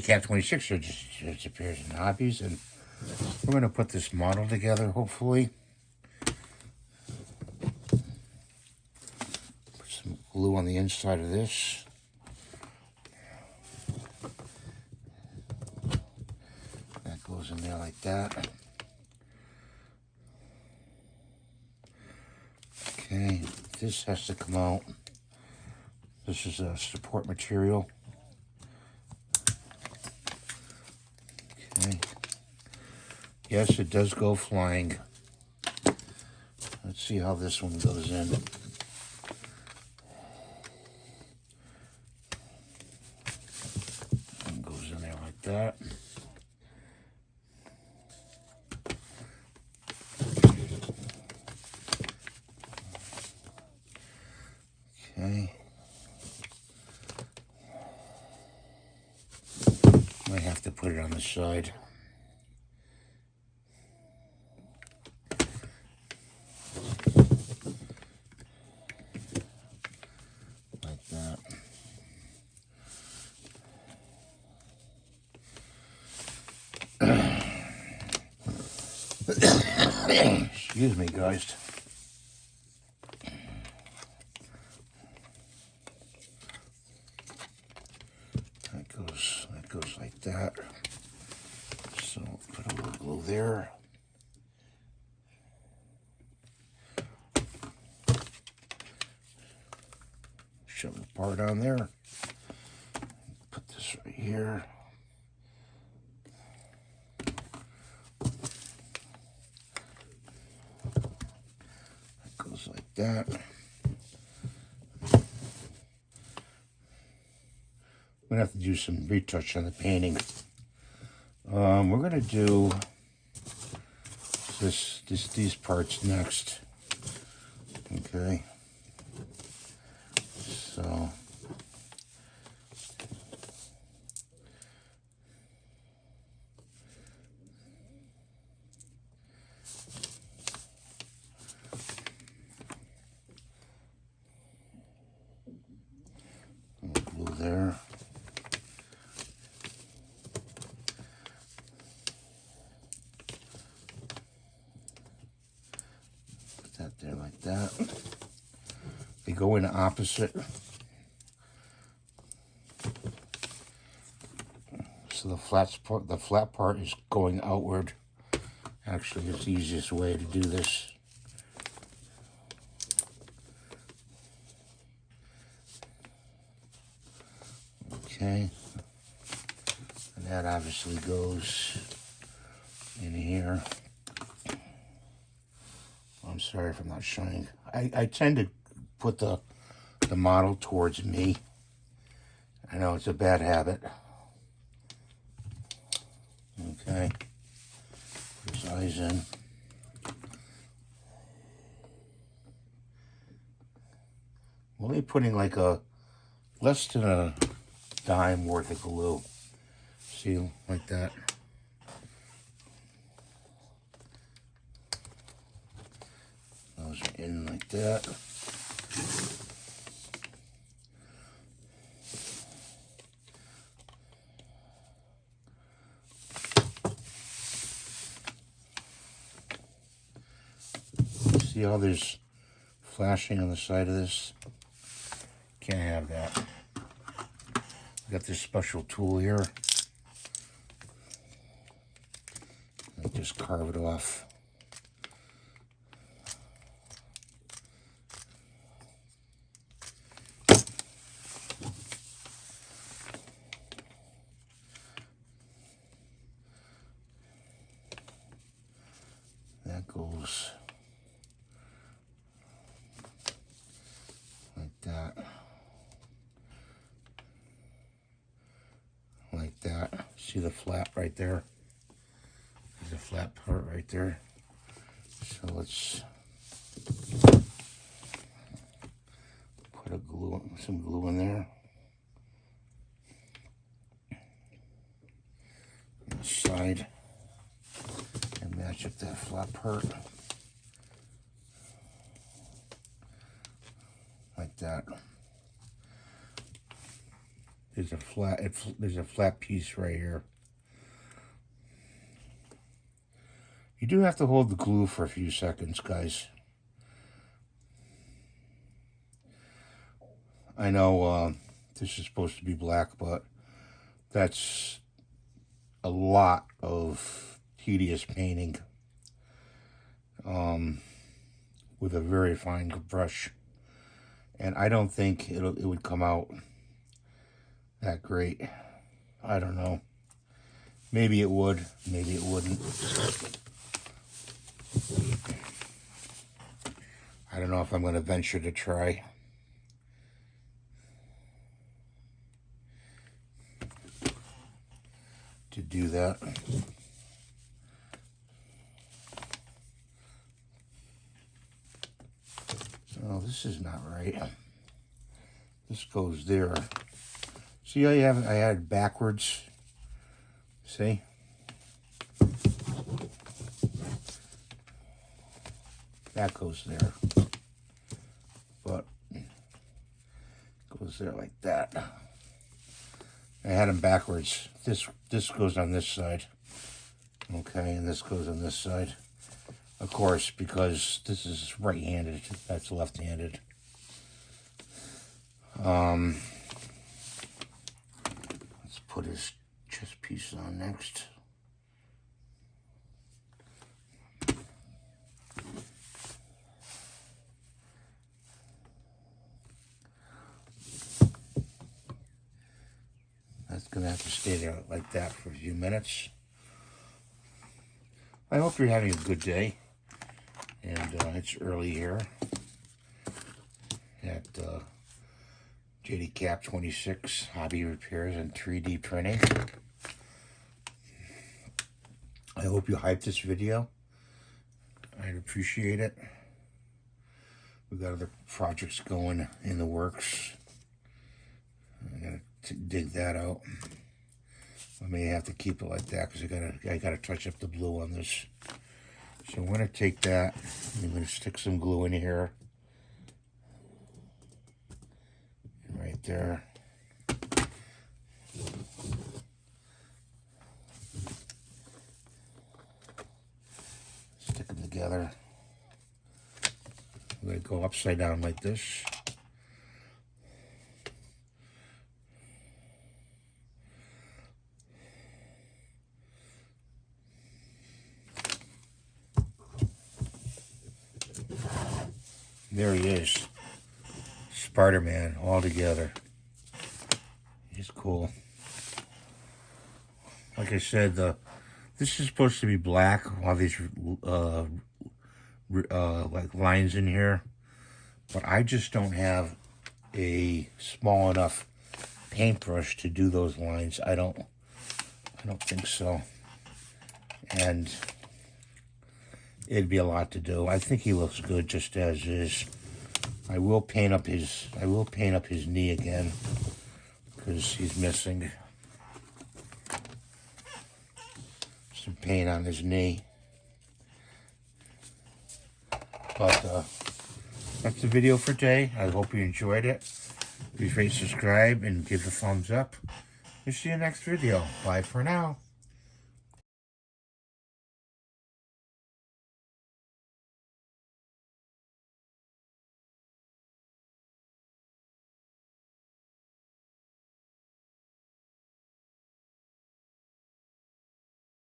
Cat 26 just appears in hobbies, and we're going to put this model together, hopefully. Put some glue on the inside of this. That goes in there like that. Okay, this has to come out. This is a support material. Okay. Yes, it does go flying. Let's see how this one goes in. One goes in there like that. Okay. Might have to put it on the side. Like that. Excuse me, guys. That goes like that. So put a little glue there. Shove the part on there. Put this right here. That goes like that. I'm gonna have to do some retouch on the painting. We're gonna do these parts next. Okay. So glue there. Put that there like that. They go in opposite. So the flat part is going outward. Actually, it's the easiest way to do this. Okay. And that obviously goes in here. I'm sorry if I'm not showing. I tend to put the model towards me. I know it's a bad habit. Okay. Put his eyes in. I'm only putting like less than a dime worth of glue. See, like that. Those are in like that. See how there's flashing on the side of this? Can't have that. I got this special tool here. I just carve it off. That goes like that. Like that. See the flap right there? There's a flat part right there. So let's put some glue in there. On the side. And match up that flat part. Like that. there's a flat piece right here. You do have to hold the glue for a few seconds, guys. I know this is supposed to be black, but that's a lot of tedious painting with a very fine brush, and I don't think it would come out that great. I don't know. Maybe it would, maybe it wouldn't. I don't know if I'm going to venture to try. To do that. Oh, this is not right. This goes there. See how I had it backwards? See? That goes there. But it goes there like that. I had them backwards. This goes on this side. Okay, and this goes on this side. Of course, because this is right-handed, that's left-handed. Let's put his chest piece on next. That's gonna have to stay there like that for a few minutes. I hope you're having a good day. And it's early here at JD Cap 26 Hobby Repairs and 3D Printing. I hope you hyped this video. I'd appreciate it. We've got other projects going in the works. I gotta dig that out. I may have to keep it like that because I gotta touch up the blue on this. So I'm going to take that, I'm going to stick some glue in here, right there. Stick them together. I'm going to go upside down like this. There he is, Spiderman, all together. He's cool. Like I said, this is supposed to be black. All these like lines in here, but I just don't have a small enough paintbrush to do those lines. I don't think so, and it'd be a lot to do. I think he looks good just as is. I will paint up his knee again because he's missing some paint on his knee. But that's the video for today. I hope you enjoyed it. Please rate, subscribe, and give a thumbs up. We'll see you next video. Bye for now.